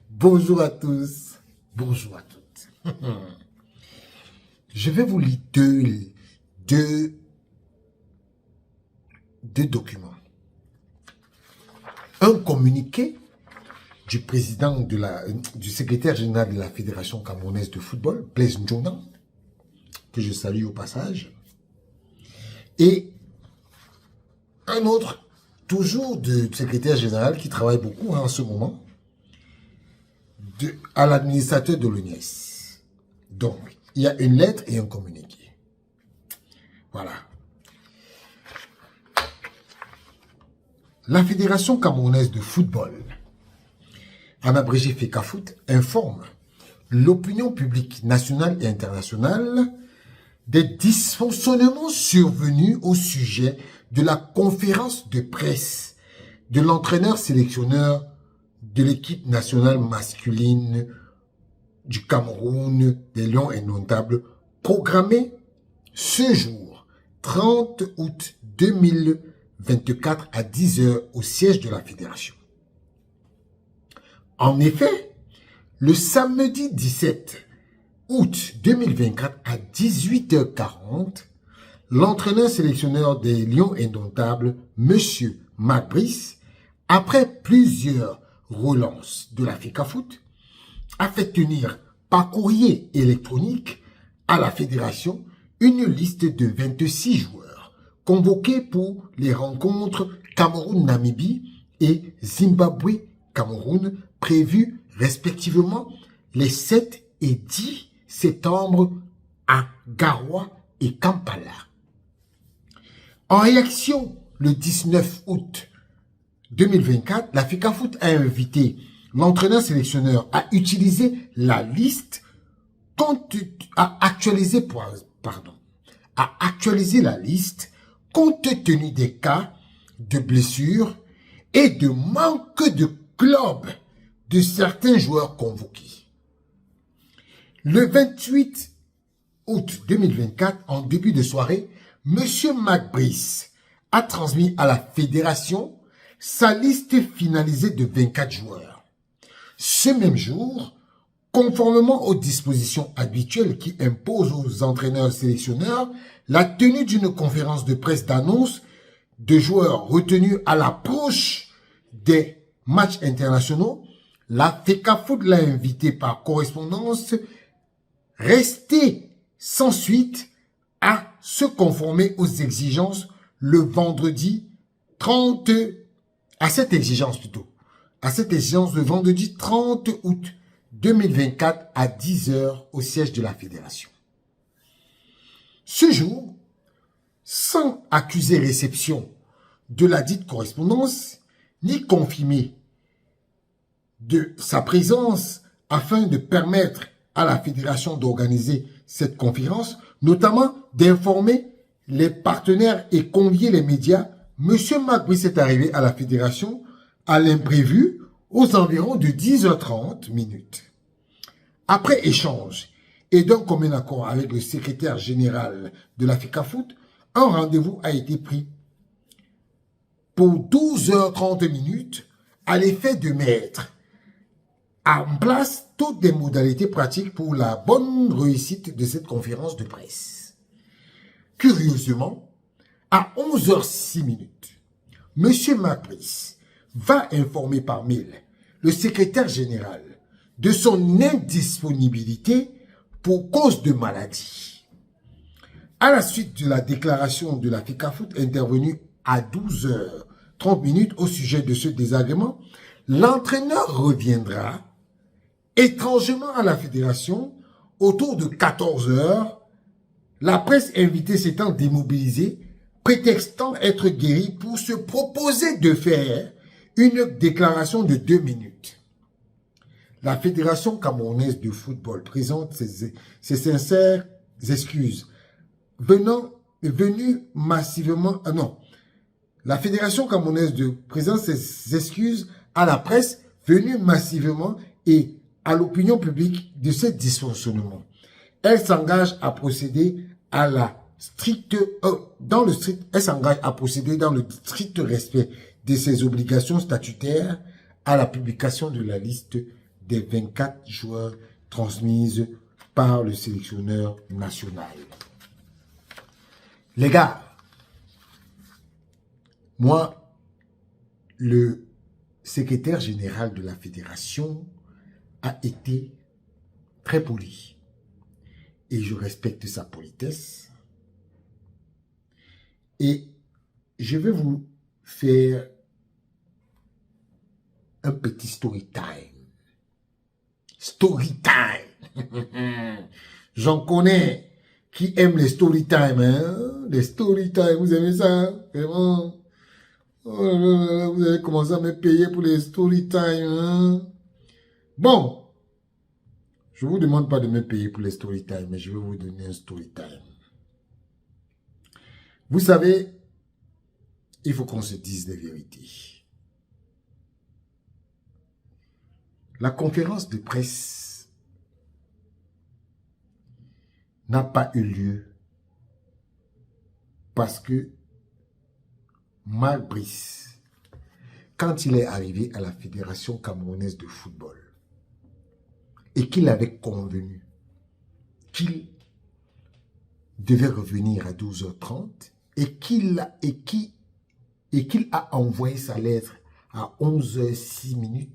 Bonjour à tous, bonjour à toutes. Je vais vous lire deux documents. Un communiqué du président du secrétaire général de la Fédération camerounaise de football, Blaise Njondan, que je salue au passage, et un autre, toujours du secrétaire général qui travaille beaucoup en ce moment, à l'administrateur de l'ONES. Donc, il y a une lettre et un communiqué. Voilà. La Fédération camerounaise de football, en abrégé FECAFOOT, informe l'opinion publique nationale et internationale des dysfonctionnements survenus au sujet de la conférence de presse de l'entraîneur sélectionneur de l'équipe nationale masculine du Cameroun des Lions Indomptables, programmée ce jour, 30 août 2024 à 10 h au siège de la Fédération. En effet, le samedi 17 août 2024 à 18 h 40, l'entraîneur sélectionneur des Lions Indomptables, M. Marc Brice, après plusieurs relances de la FECAFOOT, a fait tenir par courrier électronique à la Fédération une liste de 26 joueurs convoqués pour les rencontres Cameroun-Namibie et Zimbabwe-Cameroun prévues respectivement les 7 et 10 septembre à Garoua et Kampala. En réaction, le 19 août 2024, la FECAFOOT a invité l'entraîneur sélectionneur à utiliser la liste à actualiser la liste compte tenu des cas de blessures et de manque de club de certains joueurs convoqués. Le 28 août 2024, en début de soirée, M. Marc Brice a transmis à la Fédération sa liste finalisée de 24 joueurs. Ce même jour, conformément aux dispositions habituelles qui imposent aux entraîneurs sélectionneurs la tenue d'une conférence de presse d'annonce de joueurs retenus à l'approche des matchs internationaux, la FECAFOOT l'a invité par correspondance rester sans suite à se conformer aux exigences le vendredi 30 à cette exigence le vendredi 30 août 2024 à 10 h au siège de la Fédération. Ce jour, sans accuser réception de la dite correspondance, ni confirmer de sa présence afin de permettre à la Fédération d'organiser cette conférence, notamment d'informer les partenaires et convier les médias, M. Marc Brice est arrivé à la Fédération à l'imprévu aux environs de 10 h 30 minutes. Après échange et d'un commun accord avec le secrétaire général de la FECAFOOT, un rendez-vous a été pris pour 12 h 30 minutes à l'effet de mettre en place toutes les modalités pratiques pour la bonne réussite de cette conférence de presse. Curieusement, à 11 h 06 minutes, M. Marc Brice va informer par mail le secrétaire général de son indisponibilité pour cause de maladie. À la suite de la déclaration de la FECAFOOT intervenue à 12 h 30 minutes au sujet de ce désagrément, l'entraîneur reviendra étrangement à la Fédération autour de 14 h, la presse invitée s'étant démobilisée, prétextant être guéri pour se proposer de faire une déclaration de 2 minutes. La Fédération camerounaise de football présente ses sincères excuses la Fédération camerounaise présente ses excuses à la presse venue massivement et à l'opinion publique de ces dysfonctionnements. Elle s'engage à procéder à la elle s'engage à procéder dans le strict respect de ses obligations statutaires à la publication de la liste des 24 joueurs transmise par le sélectionneur national. Les gars, moi, le secrétaire général de la fédération a été très poli et je respecte sa politesse. Et je vais vous faire un petit story time. Story time. J'en connais qui aiment les story time. Hein? Les story time, vous aimez ça? Vraiment? Oh là là, vous allez commencer à me payer pour les story time. Hein? Bon, je ne vous demande pas de me payer pour les story time, mais je vais vous donner un story time. Vous savez, il faut qu'on se dise des vérités. La conférence de presse n'a pas eu lieu parce que Marc Brice, quand il est arrivé à la Fédération camerounaise de football et qu'il avait convenu qu'il devait revenir à 12h30 et qu'il a envoyé sa lettre à 11h06,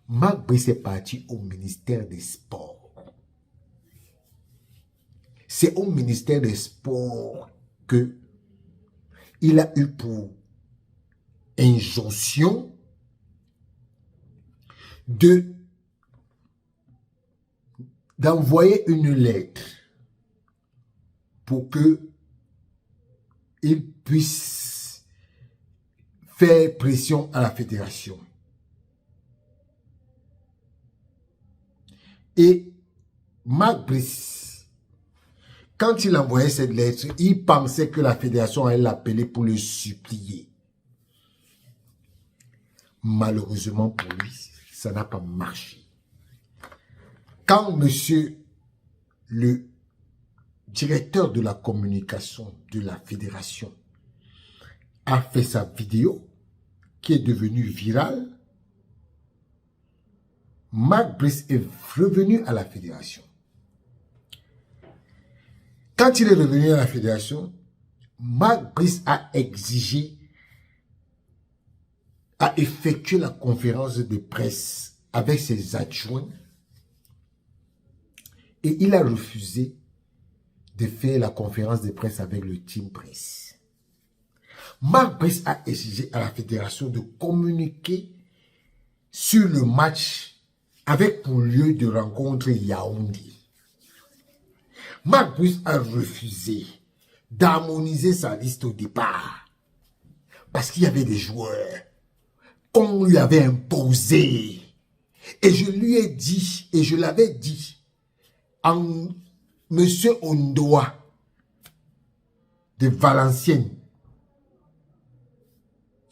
Marc Brice est parti au ministère des Sports. C'est au ministère des Sports que il a eu pour injonction d'envoyer une lettre pour que il puisse faire pression à la fédération. Et Marc Brice, quand il envoyait cette lettre, il pensait que la fédération allait l'appeler pour le supplier. Malheureusement pour lui, ça n'a pas marché. Quand monsieur le directeur de la communication de la fédération a fait sa vidéo, qui est devenue virale, Marc Brice est revenu à la fédération. Quand il est revenu à la fédération, Marc Brice a exigé, a effectué la conférence de presse avec ses adjoints et il a refusé de faire la conférence de presse avec le team presse. Marc Brice a exigé à la fédération de communiquer sur le match avec pour lieu de rencontre Yaoundé. Marc Brice a refusé d'harmoniser sa liste au départ parce qu'il y avait des joueurs qu'on lui avait imposés. Et je lui ai dit, et je l'avais dit, en Monsieur Ondoa de Valenciennes.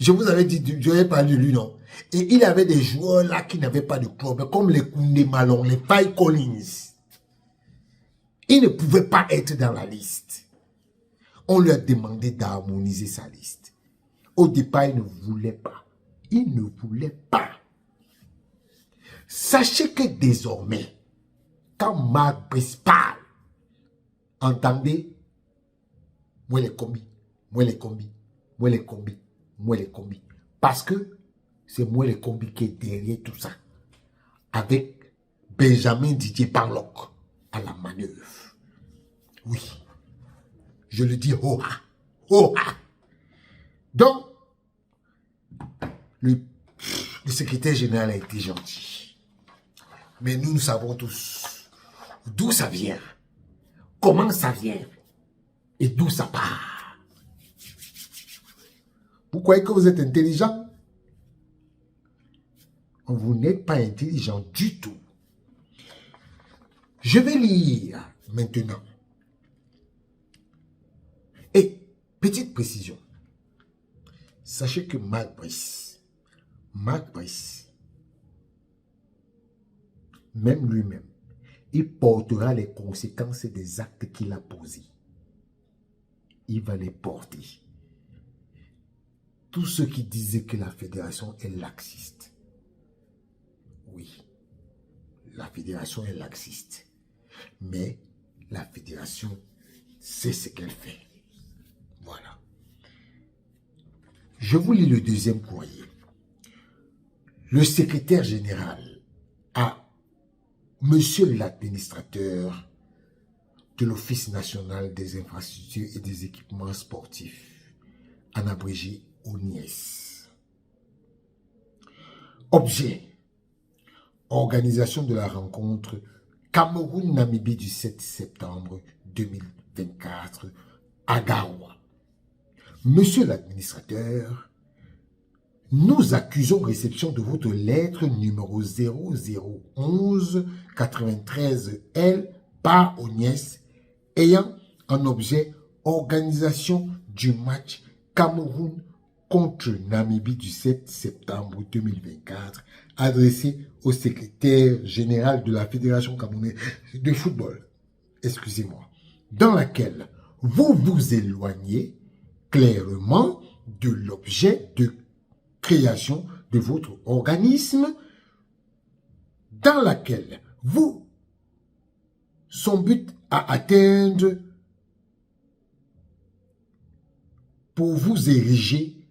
Je vous avais dit, je n'avais pas de lui, non. Et il y avait des joueurs là qui n'avaient pas de club, comme les Koundé Malon, les Pai Collins. Ils ne pouvaient pas être dans la liste. On lui a demandé d'harmoniser sa liste. Au départ, il ne voulait pas. Il ne voulait pas. Sachez que désormais, quand Marc Brice parle, entendez, moi les combis, moi les combis, moi les combis, moi les combis. Parce que c'est moi les combis qui est derrière tout ça. Avec Benjamin Didier Barlock à la manœuvre. Oui. Je le dis ho ha. Ho ha. Donc, le secrétaire général a été gentil. Mais nous savons tous d'où ça vient, comment ça vient et d'où ça part. Vous croyez que vous êtes intelligent? Vous n'êtes pas intelligent du tout. Je vais lire maintenant. Et, petite précision. Sachez que Marc Brice, même lui-même, il portera les conséquences des actes qu'il a posés. il va les porter. Tous ceux qui disaient que la fédération est laxiste. Oui, la fédération est laxiste. Mais la fédération sait ce qu'elle fait. Voilà. Je vous lis le deuxième courrier. Le secrétaire général à Monsieur l'administrateur de l'Office national des infrastructures et des équipements sportifs, en abrégé ONIES. Objet. Organisation de la rencontre Cameroun-Namibie du 7 septembre 2024 à Garoua. Monsieur l'administrateur, nous accusons réception de votre lettre numéro 0011 93 L par ONIES ayant en objet organisation du match Cameroun contre Namibie du 7 septembre 2024 adressé au secrétaire général de la Fédération camerounaise de football, excusez-moi, dans laquelle vous vous éloignez clairement de l'objet de création de votre organisme, dans laquelle son but à atteindre pour vous ériger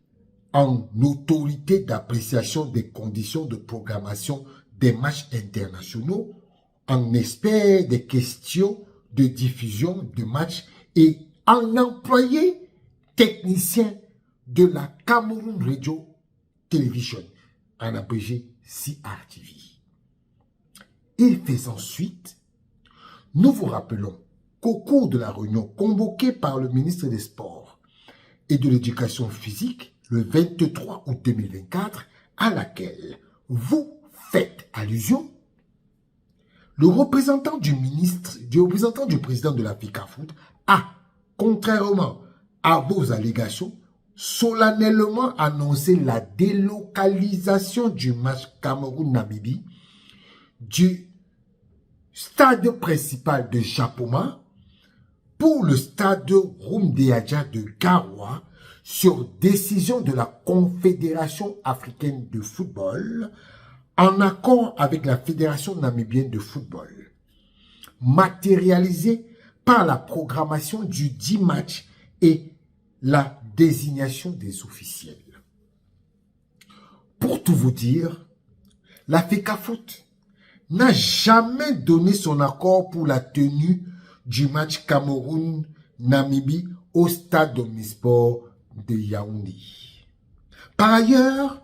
en autorité d'appréciation des conditions de programmation des matchs internationaux, en expert des questions de diffusion de matchs et en employé technicien de la Cameroun Radio Television, en abrégé CRTV. Il fait ensuite, nous vous rappelons qu'au cours de la réunion convoquée par le ministre des Sports et de l'Éducation physique le 23 août 2024, à laquelle vous faites allusion, le représentant du président de la FECAFOOT a, contrairement à vos allégations, solennellement annoncé la délocalisation du match Cameroun-Namibie du stade principal de Japoma pour le stade Rumdeadja de Garoua sur décision de la Confédération africaine de football en accord avec la Fédération namibienne de football, matérialisée par la programmation du 10 matchs et la désignation des officiels. Pour tout vous dire, la FECAFOOT n'a jamais donné son accord pour la tenue du match Cameroun-Namibie au stade omnisport de Yaoundé. Par ailleurs,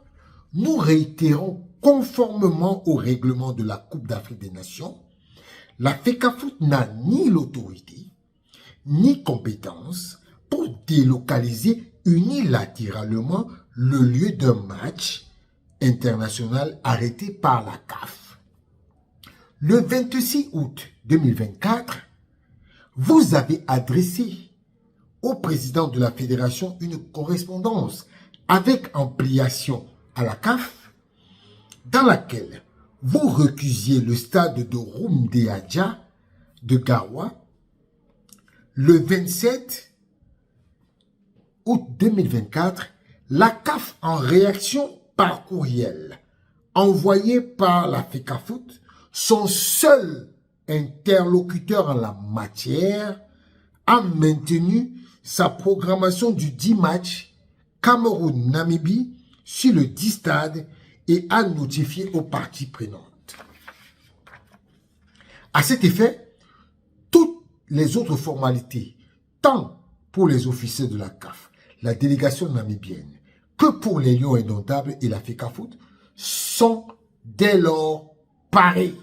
nous réitérons conformément au règlement de la Coupe d'Afrique des Nations, la FECAFOOT n'a ni l'autorité, ni compétence pour délocaliser unilatéralement le lieu d'un match international arrêté par la CAF. Le 26 août 2024, vous avez adressé au président de la fédération une correspondance avec ampliation à la CAF dans laquelle vous recusiez le stade de Rumdeadja de Garoua le 27 août 2024, la CAF en réaction par courriel envoyé par la FECAFOOT, son seul interlocuteur en la matière, a maintenu sa programmation du 10 matchs Cameroun-Namibie sur le 10 stade et a notifié aux parties prenantes. À cet effet, toutes les autres formalités, tant pour les officiers de la CAF, la délégation namibienne, que pour les Lions indomptables et la FECAFOOT, sont dès lors parées.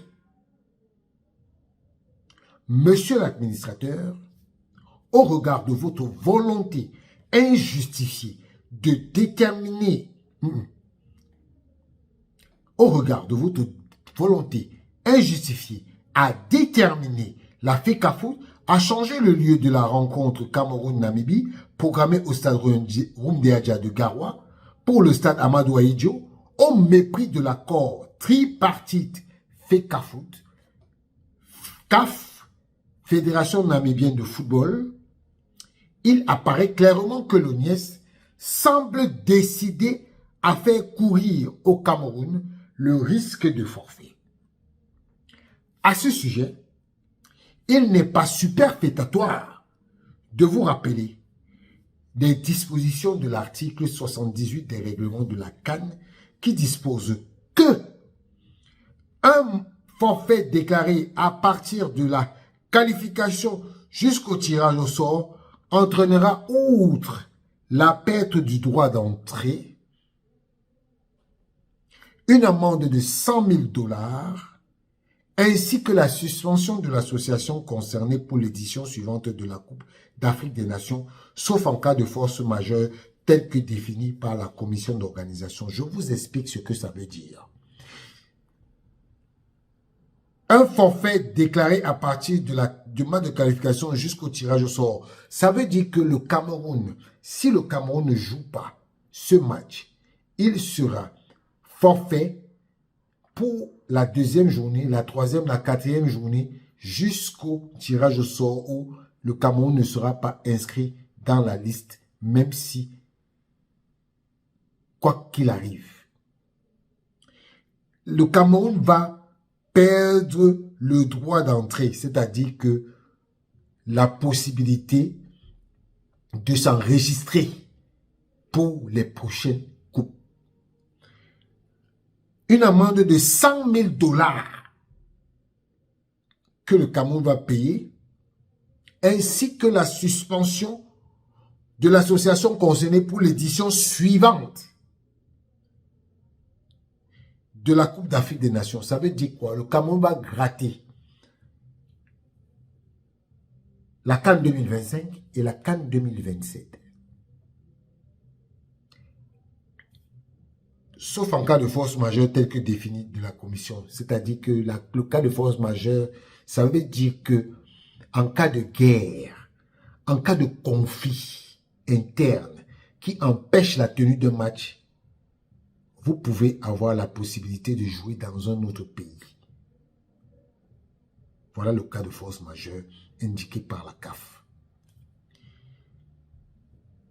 Monsieur l'administrateur, au regard de votre volonté injustifiée de déterminer, au regard de votre volonté injustifiée à déterminer la FECAFOOT a changé le lieu de la rencontre Cameroun-Namibie programmée au stade Rumdeadja de Garoua pour le stade Amadou Ahidjo au mépris de l'accord tripartite FECAFOOT, CAF, Fédération namibienne de football, il apparaît clairement que l'ONIES semble décidé à faire courir au Cameroun le risque de forfait. À ce sujet, il n'est pas superfétatoire de vous rappeler des dispositions de l'article 78 des règlements de la CAN qui dispose que un forfait déclaré à partir de la qualification jusqu'au tirage au sort entraînera, outre la perte du droit d'entrée, une amende de 100 000 $ ainsi que la suspension de l'association concernée pour l'édition suivante de la Coupe d'Afrique des Nations, sauf en cas de force majeure telle que définie par la commission d'organisation. Je vous explique ce que ça veut dire. Un forfait déclaré à partir du match de qualification jusqu'au tirage au sort, ça veut dire que le Cameroun, si le Cameroun ne joue pas ce match, il sera forfait pour la deuxième journée, la troisième, la quatrième journée, jusqu'au tirage au sort où le Cameroun ne sera pas inscrit dans la liste, même si, quoi qu'il arrive, le Cameroun va perdre le droit d'entrée, c'est-à-dire que la possibilité de s'enregistrer pour les prochaines coupes. Une amende de 100 000 $ que le Cameroun va payer, ainsi que la suspension de l'association concernée pour l'édition suivante de la Coupe d'Afrique des Nations. Ça veut dire quoi? Le Cameroun va gratter la CAN 2025 et la CAN 2027. Sauf en cas de force majeure telle que définie de la commission. C'est-à-dire que le cas de force majeure, ça veut dire que en cas de guerre, en cas de conflit interne qui empêche la tenue d'un match, vous pouvez avoir la possibilité de jouer dans un autre pays. Voilà le cas de force majeure indiqué par la CAF.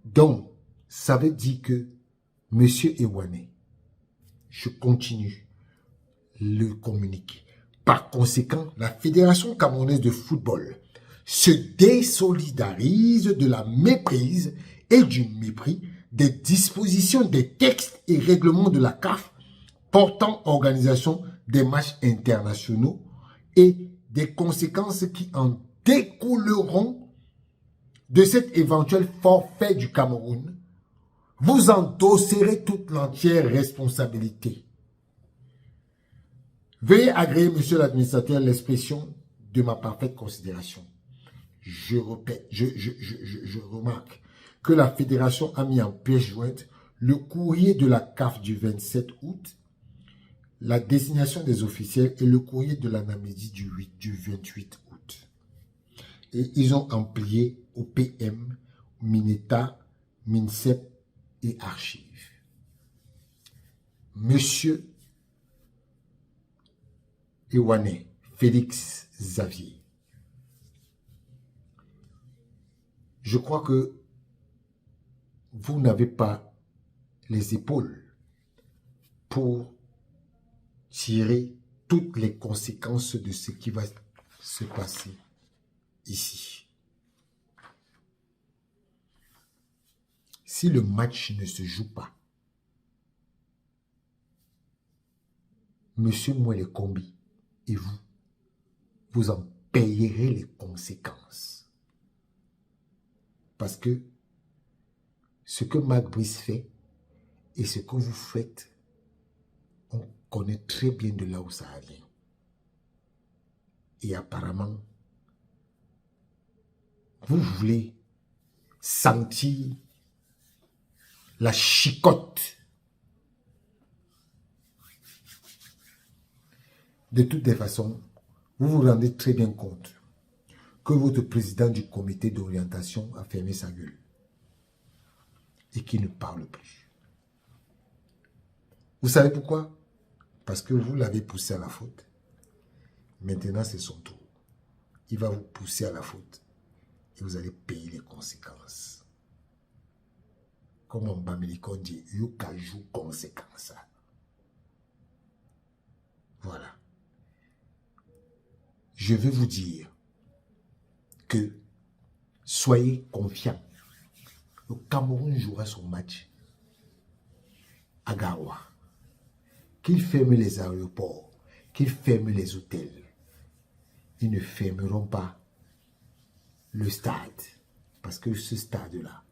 Donc, ça veut dire que M. Ewane, je continue le communiqué. Par conséquent, la Fédération camerounaise de football se désolidarise de la méprise et du mépris des dispositions des textes et règlements de la CAF portant organisation des matchs internationaux et des conséquences qui en découleront de cet éventuel forfait du Cameroun. Vous endosserez toute l'entière responsabilité. Veuillez agréer, monsieur l'administrateur, l'expression de ma parfaite considération. Je répète, je remarque que la fédération a mis en pièce jointe le courrier de la CAF du 27 août, la désignation des officiels et le courrier de la Namibie du 28 août. Et ils ont amplié au PM, Mineta, MINSEP et Archives. Monsieur Ewane Félix Xavier, je crois que vous n'avez pas les épaules pour tirer toutes les conséquences de ce qui va se passer ici. Si le match ne se joue pas, Monsieur Mouele Kombi et vous en payerez les conséquences. Parce que ce que Marc Brice fait et ce que vous faites, on connaît très bien de là où ça vient. Et apparemment, vous voulez sentir la chicotte. De toutes les façons, vous vous rendez très bien compte que votre président du comité d'orientation a fermé sa gueule et qu'il ne parle plus. Vous savez pourquoi? Parce que vous l'avez poussé à la faute. Maintenant, c'est son tour. Il va vous pousser à la faute. et vous allez payer les conséquences. Comme en Bamilikon dit, Yukaju conséquences. Voilà. Je veux vous dire que soyez confiants. Le Cameroun jouera son match à Garoua. Qu'ils ferment les aéroports, qu'ils ferment les hôtels. Ils ne fermeront pas le stade. Parce que ce stade-là,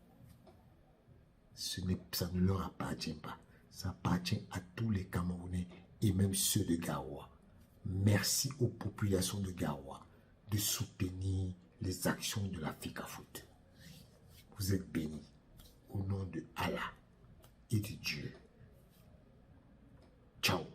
ça ne leur appartient pas. Ça appartient à tous les Camerounais et même ceux de Garoua. Merci aux populations de Garoua de soutenir les actions de la FICAFOOT. Vous êtes bénis au nom de Allah et de Dieu. Ciao.